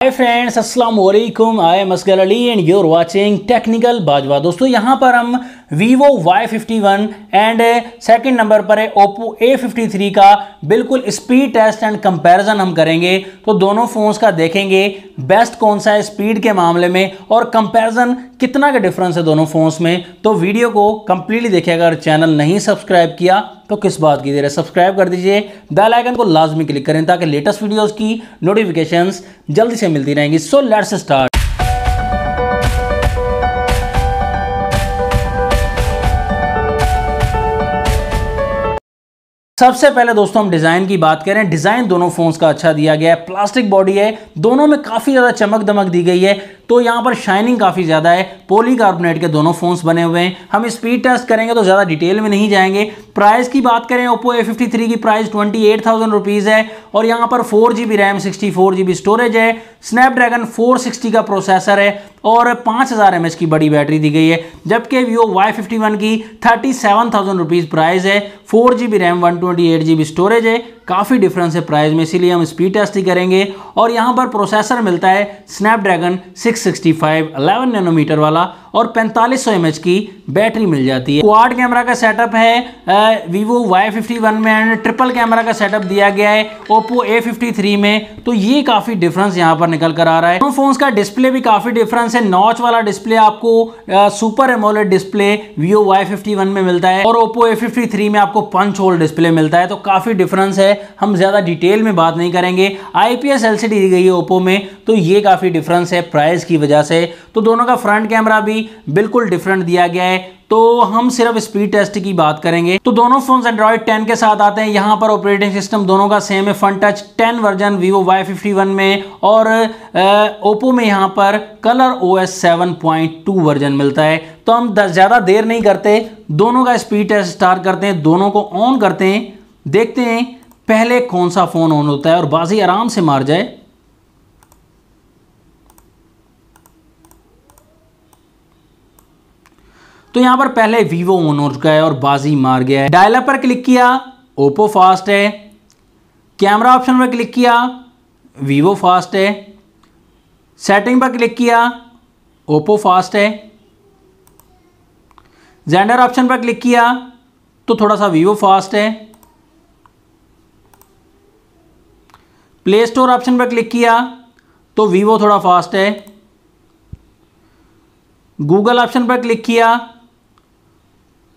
हाय friends, अस्सलाम वालेकुम। I am Asgar Ali and you are watching Technical Bajwa. दोस्तों यहाँ पर हम Vivo Y51 and second number पर है Oppo A53 का बिल्कुल स्पीड टेस्ट एंड कंपैरिजन हम करेंगे। तो दोनों फोन्स का देखेंगे बेस्ट कौन सा है स्पीड के मामले में और कंपैरिजन कितना का डिफरेंस है दोनों फोन्स में। तो वीडियो को कंप्लीटली देखिएगा। अगर चैनल नहीं सब्सक्राइब किया तो किस बात की देर है, सब्सक्राइब कर दीजिए, बेल आइकन को लाजमी क्लिक करें ताकि लेटेस्ट वीडियोस की नोटिफिकेशंस जल्दी से मिलती रहेंगी। So let's start. सबसे पहले दोस्तों हम डिज़ाइन की बात करें। डिज़ाइन दोनों फोन्स का अच्छा दिया गया है, प्लास्टिक बॉडी है, दोनों में काफ़ी ज़्यादा चमक दमक दी गई है। तो यहाँ पर शाइनिंग काफ़ी ज़्यादा है। पॉलीकार्बोनेट के दोनों फोन्स बने हुए हैं। हम स्पीड टेस्ट करेंगे तो ज़्यादा डिटेल में नहीं जाएंगे। प्राइस की बात करें, Oppo A53 की प्राइस 28,000 रुपीज़ है और यहाँ पर 4GB रैम 64GB स्टोरेज है। स्नैपड्रैगन 460 का प्रोसेसर है और 5000 mAh की बड़ी बैटरी दी गई है। जबकि Vivo Y51 की 37,000 रुपीज़ प्राइस है, 4GB रैम 128GB स्टोरेज है। काफ़ी डिफरेंस है प्राइस में, इसीलिए हम स्पीड टेस्ट ही करेंगे। और यहाँ पर प्रोसेसर मिलता है स्नैपड्रैगन 665 11 नैनोमीटर वाला और 4500 mAh की बैटरी मिल जाती है। क्वाड कैमरा का सेटअप है Vivo Y51 में एंड ट्रिपल कैमरा का सेटअप दिया गया है Oppo A53 में। तो ये काफ़ी डिफरेंस यहाँ पर निकल कर आ रहा है। दोनों फोन्स का डिस्प्ले भी काफ़ी डिफरेंस है। नॉच वाला डिस्प्ले आपको super AMOLED display Vivo Y51 में मिलता है और Oppo A53 में आपको पंच होल डिस्प्ले मिलता है। तो काफ़ी डिफरेंस है, हम ज़्यादा डिटेल में बात नहीं करेंगे। IPS LCD दी गई है Oppo में, तो ये काफ़ी डिफरेंस है प्राइस की वजह से। तो दोनों का फ्रंट कैमरा भी बिल्कुल डिफरेंट दिया गया है। तो हम सिर्फ स्पीड टेस्ट की बात करेंगे। तो दोनों फोन्स Android 10 के साथ आते हैं। यहाँ पर ऑपरेटिंग सिस्टम दोनों का सेम है, fun touch 10 version Vivo Y51 में और Oppo में यहाँ पर कलर OS 7.2 वर्जन मिलता है। तो हम ज़्यादा देर नहीं करते, दोनों का स्पीड टेस्ट स्टार्ट करते हैं, दोनों को ऑन करते हैं, देखते हैं पहले कौन सा फ़ोन ऑन होता है और बाजी आराम से मार जाए। तो यहां पर पहले Vivo ऑन हो चुका है और बाजी मार गया है। डायल अप पर क्लिक किया, Oppo फास्ट है। कैमरा ऑप्शन पर क्लिक किया, Vivo फास्ट है। सेटिंग पर क्लिक किया, Oppo फास्ट है। जेंडर ऑप्शन पर क्लिक किया तो थोड़ा सा Vivo फास्ट है। प्ले स्टोर ऑप्शन पर क्लिक किया तो Vivo थोड़ा फास्ट है। गूगल ऑप्शन पर क्लिक किया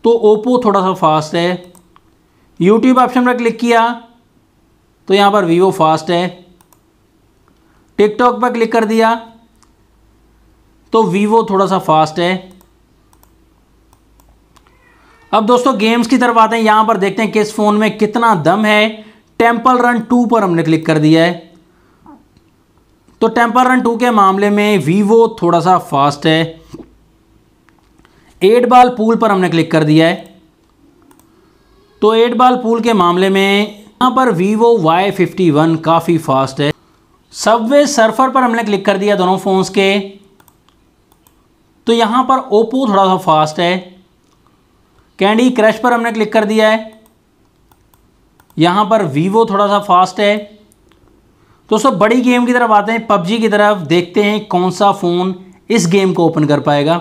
तो Oppo थोड़ा सा फास्ट है। यूट्यूब ऑप्शन पर क्लिक किया तो यहाँ पर Vivo फास्ट है। टिकटॉक पर क्लिक कर दिया तो Vivo थोड़ा सा फास्ट है। अब दोस्तों गेम्स की तरफ आते हैं। यहाँ पर देखते हैं किस फ़ोन में कितना दम है। टेम्पल रन 2 पर हमने क्लिक कर दिया है। तो टेम्पल रन 2 के मामले में Vivo थोड़ा सा फास्ट है। 8 बॉल पूल पर हमने क्लिक कर दिया है। तो 8 बॉल पूल के मामले में यहाँ पर Vivo Y51 काफ़ी फास्ट है। सबवे सर्फर पर हमने क्लिक कर दिया दोनों फोन्स के, तो यहाँ पर Oppo थोड़ा सा फास्ट है। कैंडी क्रश पर हमने क्लिक कर दिया है, यहाँ पर Vivo थोड़ा सा फास्ट है। दोस्तों बड़ी गेम की तरफ आते हैं, PUBG की तरफ, देखते हैं कौन सा फ़ोन इस गेम को ओपन कर पाएगा।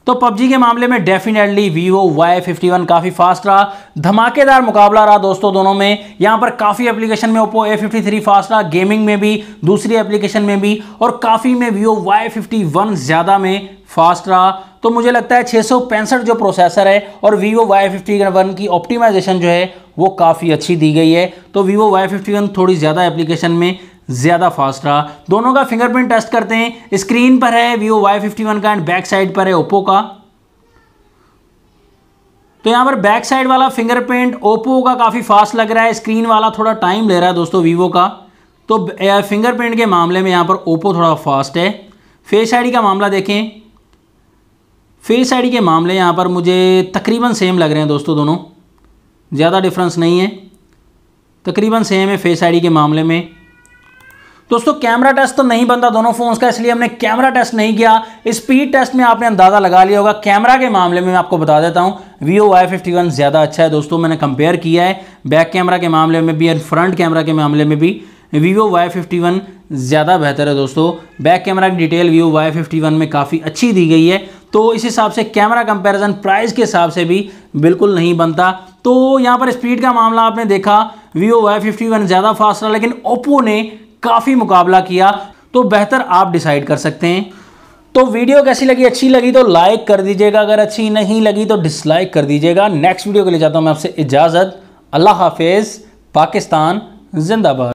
तो PUBG के मामले में डेफिनेटली Vivo Y51 काफ़ी फास्ट रहा। धमाकेदार मुकाबला रहा दोस्तों दोनों में। यहाँ पर काफ़ी एप्लीकेशन में Oppo A53 फास्ट रहा, गेमिंग में भी, दूसरी एप्लीकेशन में भी, और काफ़ी में Vivo Y51 ज़्यादा में फास्ट रहा। तो मुझे लगता है 665 जो प्रोसेसर है और Vivo Y51 की ऑप्टिमाइजेशन जो है वो काफ़ी अच्छी दी गई है। तो Vivo Y51 थोड़ी ज़्यादा एप्लीकेशन में ज़्यादा फास्ट रहा। दोनों का फिंगरप्रिंट टेस्ट करते हैं। स्क्रीन पर है Vivo Y51 का एंड बैक साइड पर है Oppo का। तो यहाँ पर बैक साइड वाला फिंगरप्रिंट Oppo का काफ़ी फास्ट लग रहा है, स्क्रीन वाला थोड़ा टाइम ले रहा है दोस्तों Vivo का। तो फिंगरप्रिंट के मामले में यहाँ पर Oppo थोड़ा फास्ट है। फेस आईडी का मामला देखें, फेस आईडी के मामले यहाँ पर मुझे तकरीबन सेम लग रहे हैं दोस्तों, दोनों ज़्यादा डिफरेंस नहीं है, तकरीबन सेम है फेस आईडी के मामले में। दोस्तों कैमरा टेस्ट तो नहीं बनता दोनों फोन्स का, इसलिए हमने कैमरा टेस्ट नहीं किया। स्पीड टेस्ट में आपने अंदाज़ा लगा लिया होगा। कैमरा के मामले में मैं आपको बता देता हूं Vivo Y51 ज़्यादा अच्छा है दोस्तों। मैंने कंपेयर किया है बैक कैमरा के मामले में भी और फ्रंट कैमरा के मामले में भी Vivo Y51 ज़्यादा बेहतर है दोस्तों। बैक कैमरा की डिटेल व्यू Y51 में काफ़ी अच्छी दी गई है, तो इस हिसाब से कैमरा कंपैरिजन प्राइस के हिसाब से भी बिल्कुल नहीं बनता। तो यहाँ पर स्पीड का मामला आपने देखा, Vivo Y51 ज़्यादा फास्ट रहा, लेकिन Oppo ने काफ़ी मुकाबला किया, तो बेहतर आप डिसाइड कर सकते हैं। तो वीडियो कैसी लगी? अच्छी लगी तो लाइक कर दीजिएगा, अगर अच्छी नहीं लगी तो डिसलाइक कर दीजिएगा। नेक्स्ट वीडियो के लिए चाहता हूँ मैं आपसे इजाज़त। अल्लाह हाफिज़। पाकिस्तान जिंदाबाद।